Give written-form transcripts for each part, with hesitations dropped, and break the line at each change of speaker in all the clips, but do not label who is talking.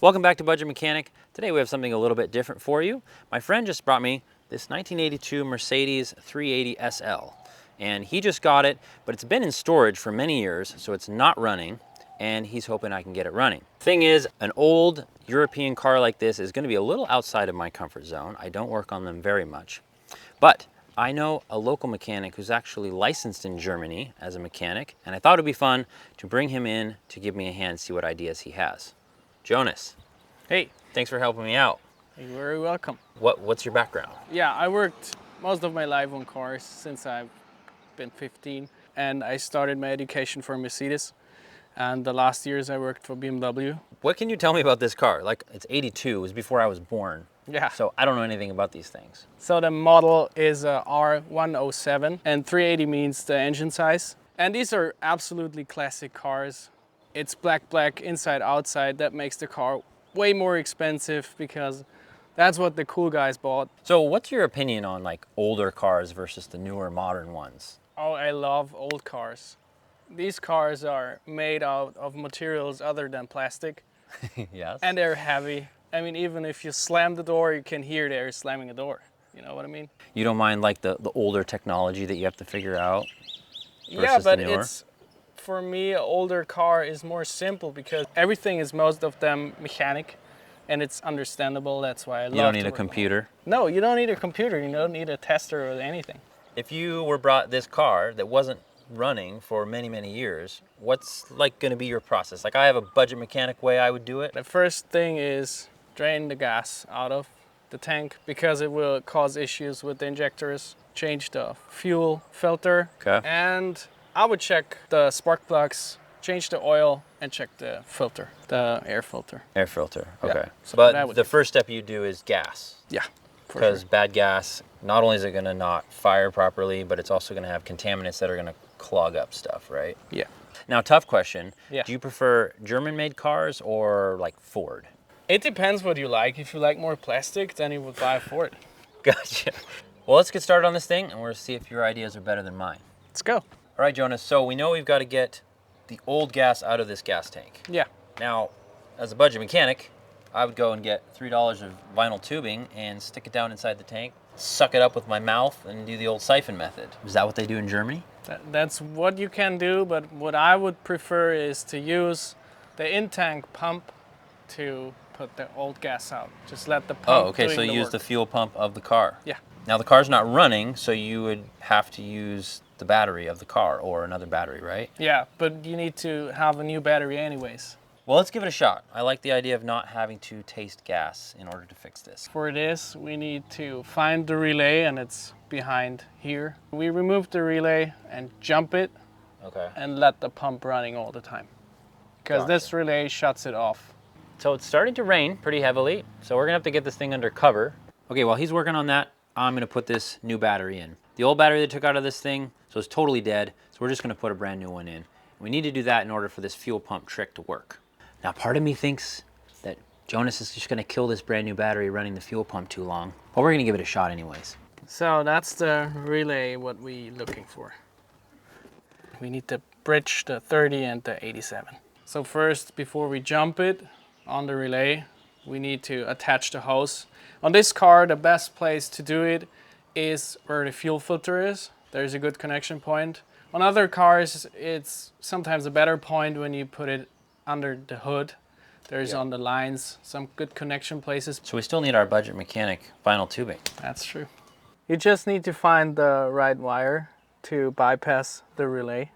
Welcome back to Budget Mechanic. Today we have something a little bit different for you. My friend just brought me this 1982 Mercedes 380 SL. And he just got it, but it's been in storage for many years, so it's not running, and he's hoping I can get it running. Thing is, an old European car like this is gonna be a little outside of my comfort zone. I don't work on them very much. But I know a local mechanic who's actually licensed in Germany as a mechanic, and I thought it'd be fun to bring him in to give me a hand, see what ideas he has. Jonas.
Hey.
Thanks for helping me out.
You're very welcome.
What's your background?
Yeah, I worked most of my life on cars since I've been 15, and I started my education for Mercedes, and the last years I worked for BMW.
What can you tell me about this car? Like, it's 82, it was before I was born.
Yeah.
So I don't know anything about these things.
So the model is a R107, and 380 means the engine size. And these are absolutely classic cars. It's black inside outside. That makes the car way more expensive because that's what the cool guys bought.
So what's your opinion on like older cars versus the newer modern ones?
Oh, I love old cars. These cars are made out of materials other than plastic.
Yes.
And they're heavy. I mean, even if you slam the door, you can hear they're slamming a door. You know what I mean?
You don't mind like the older technology that you have to figure out?
Yeah, but it's, for me, an older car is more simple because everything is most of them mechanic and it's understandable. That's why I love it.
You don't need a computer?
No, you don't need a computer. You don't need a tester or anything.
If you were brought this car that wasn't running for many years, what's like going to be your process? Like, I have a budget mechanic way I would do it.
The first thing is drain the gas out of the tank because it will cause issues with the injectors. Change the fuel filter.
Okay.
And I would check the spark plugs, change the oil, and check the filter, the air filter.
Air filter, okay.
Yeah, so
but the first step you do is gas.
Yeah.
Because bad gas, not only is it going to not fire properly, but it's also going to have contaminants that are going to clog up stuff, right?
Yeah.
Now, tough question.
Yeah.
Do you prefer German-made cars or like Ford?
It depends what you like. If you like more plastic, then you would buy a Ford.
Gotcha. Well, let's get started on this thing, and we'll see if your ideas are better than mine.
Let's go.
All right, Jonas. So we know we've got to get the old gas out of this gas tank.
Yeah.
Now, as a budget mechanic, I would go and get $3 of vinyl tubing and stick it down inside the tank, suck it up with my mouth, and do the old siphon method. Is that what they do in Germany?
That's what you can do, but what I would prefer is to use the in-tank pump to put the old gas out. Just let the pump
Oh, okay, so
you
use the fuel pump of the car.
Yeah.
Now the car's not running, so you would have to use the battery of the car or another battery, right?
Yeah, but you need to have a new battery anyways.
Well, let's give it a shot. I like the idea of not having to taste gas in order to fix this.
For this, we need to find the relay, and it's behind here. We remove the relay and jump it
Okay.
and let the pump running all the time. Because this relay shuts it off.
So it's starting to rain pretty heavily, so we're gonna have to get this thing under cover. Okay, while he's working on that, I'm gonna put this new battery in. The old battery they took out of this thing, so it's totally dead, so we're just gonna put a brand new one in. We need to do that in order for this fuel pump trick to work. Now, part of me thinks that Jonas is just gonna kill this brand new battery running the fuel pump too long, but we're gonna give it a shot anyways.
So that's the relay, what we're looking for. We need to bridge the 30 and the 87. So first, before we jump it on the relay, we need to attach the hose. On this car, the best place to do it is where the fuel filter is. There's a good connection point. On other cars, it's sometimes a better point when you put it under the hood. There's on the lines some good connection places.
So we still need our budget mechanic vinyl tubing.
That's true. You just need to find the right wire to bypass the relay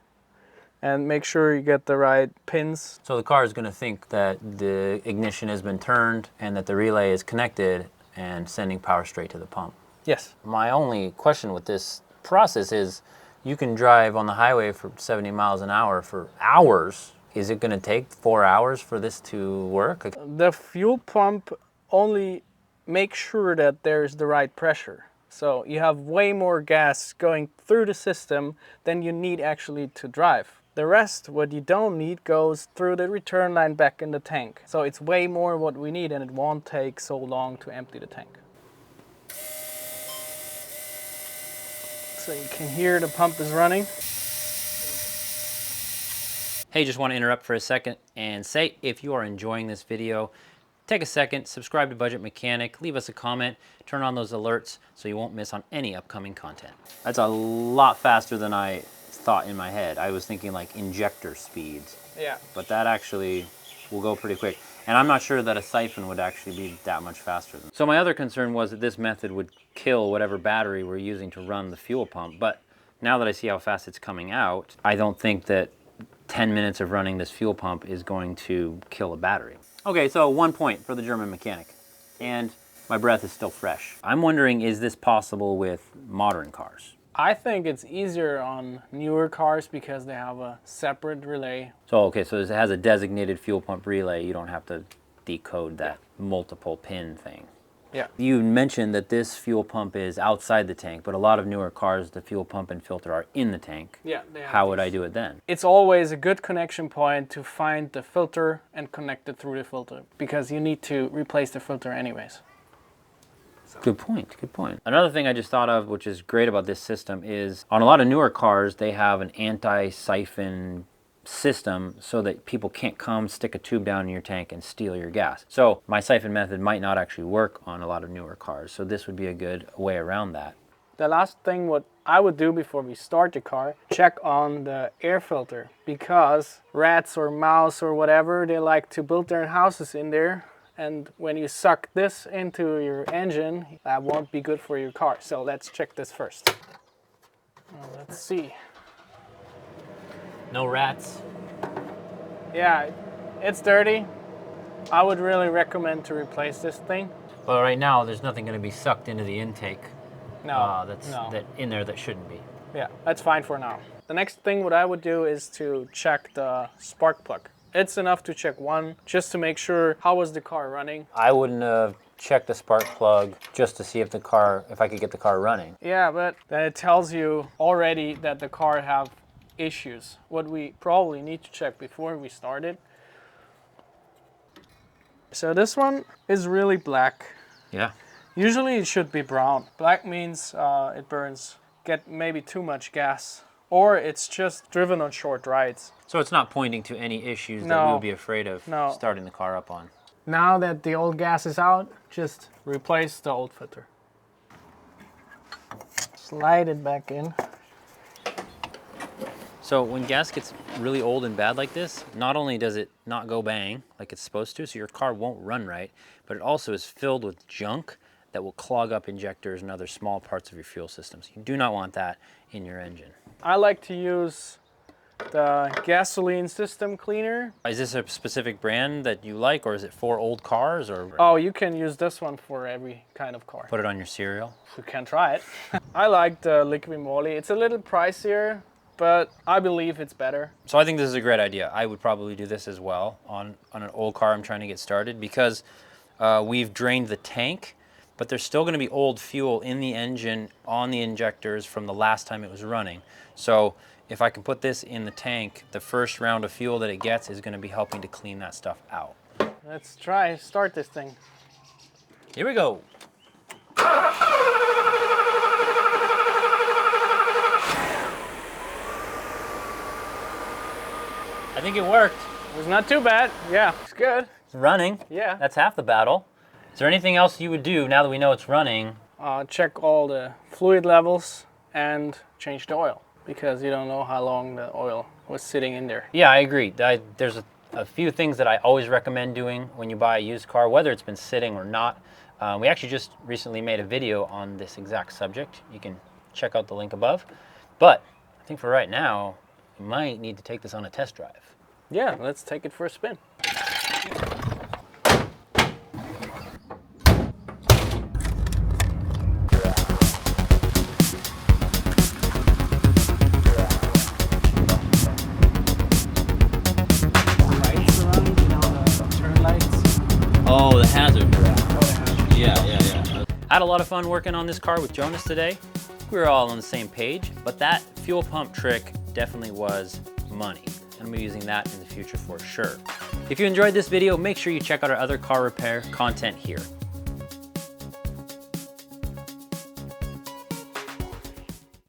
and make sure you get the right pins.
So the car is going to think that the ignition has been turned and that the relay is connected and sending power straight to the pump.
Yes.
My only question with this process is you can drive on the highway for 70 miles an hour for hours. Is it going to take 4 hours for this to work?
The fuel pump only makes sure that there's the right pressure. So you have way more gas going through the system than you need actually to drive. The rest, what you don't need, goes through the return line back in the tank. So it's way more what we need, and it won't take so long to empty the tank. So you can hear the pump is running.
Hey, just want to interrupt for a second and say if you are enjoying this video, Take a second, subscribe to Budget Mechanic, leave us a comment, turn on those alerts so you won't miss on any upcoming content. That's a lot faster than I thought in my head. I was thinking like injector speeds.
Yeah.
But that actually will go pretty quick. And I'm not sure that a siphon would actually be that much faster than. So my other concern was that this method would kill whatever battery we're using to run the fuel pump. But now that I see how fast it's coming out, I don't think that 10 minutes of running this fuel pump is going to kill a battery. Okay, so 1 point for the German mechanic. And my breath is still fresh. I'm wondering, is this possible with modern cars?
I think it's easier on newer cars because they have a separate relay.
So, okay, so it has a designated fuel pump relay. You don't have to decode that multiple pin thing.
Yeah.
You mentioned that this fuel pump is outside the tank, but a lot of newer cars, the fuel pump and filter are in the tank.
Yeah. They have
How would I do it then?
It's always a good connection point to find the filter and connect it through the filter because you need to replace the filter anyways.
Good point, good point. Another thing I just thought of, which is great about this system, is on a lot of newer cars, they have an anti-siphon system so that people can't come stick a tube down in your tank and steal your gas. So my siphon method might not actually work on a lot of newer cars, so this would be a good way around that.
The last thing what I would do before we start the car, check on the air filter because rats or mouse or whatever, they like to build their houses in there. And when you suck this into your engine, that won't be good for your car. So let's check this first. Let's see.
No rats.
Yeah, it's dirty. I would really recommend to replace this thing.
But right now, there's nothing going to be sucked into the intake.
No,
That in there that shouldn't be.
Yeah, that's fine for now. The next thing what I would do is to check the spark plug. It's enough to check one, just to make sure how was the car running.
I wouldn't have checked the spark plug just to see if I could get the car running.
Yeah, but then it tells you already that the car have issues. What we probably need to check before we start it. So this one is really black.
Yeah.
Usually it should be brown. Black means it burns, get maybe too much gas. Or it's just driven on short rides.
So it's not pointing to any issues that we would be afraid of starting the car up on.
Now that the old gas is out, just replace the old filter. Slide it back in.
So when gas gets really old and bad like this, not only does it not go bang like it's supposed to, so your car won't run right, but it also is filled with junk that will clog up injectors and other small parts of your fuel systems. You do not want that in your engine.
I like to use the gasoline system cleaner.
Is this a specific brand that you like, or is it for old cars? Or
Oh, you can use this one for every kind of car.
put it on your cereal?
You can try it. I like the liquid moly. It's a little pricier, but I believe it's better.
So I think this is a great idea. I would probably do this as well on an old car I'm trying to get started, because we've drained the tank, but there's still going to be old fuel in the engine on the injectors from the last time it was running. So if I can put this in the tank, the first round of fuel that it gets is going to be helping to clean that stuff out.
Let's start this thing.
Here we go. I think it worked.
It was not too bad. Yeah, it's good.
It's running.
Yeah.
That's half the battle. Is there anything else you would do now that we know it's running?
Check all the fluid levels and change the oil, because you don't know how long the oil was sitting in there.
Yeah, I agree. There's a few things that I always recommend doing when you buy a used car, whether it's been sitting or not. We actually just recently made a video on this exact subject. You can check out the link above. But I think for right now, you might need to take this on a test drive.
Yeah, let's take it for a spin.
Oh, the hazard. Yeah. I had a lot of fun working on this car with Jonas today. We were all on the same page, but that fuel pump trick definitely was money. And I'm using that in the future for sure. If you enjoyed this video, make sure you check out our other car repair content here.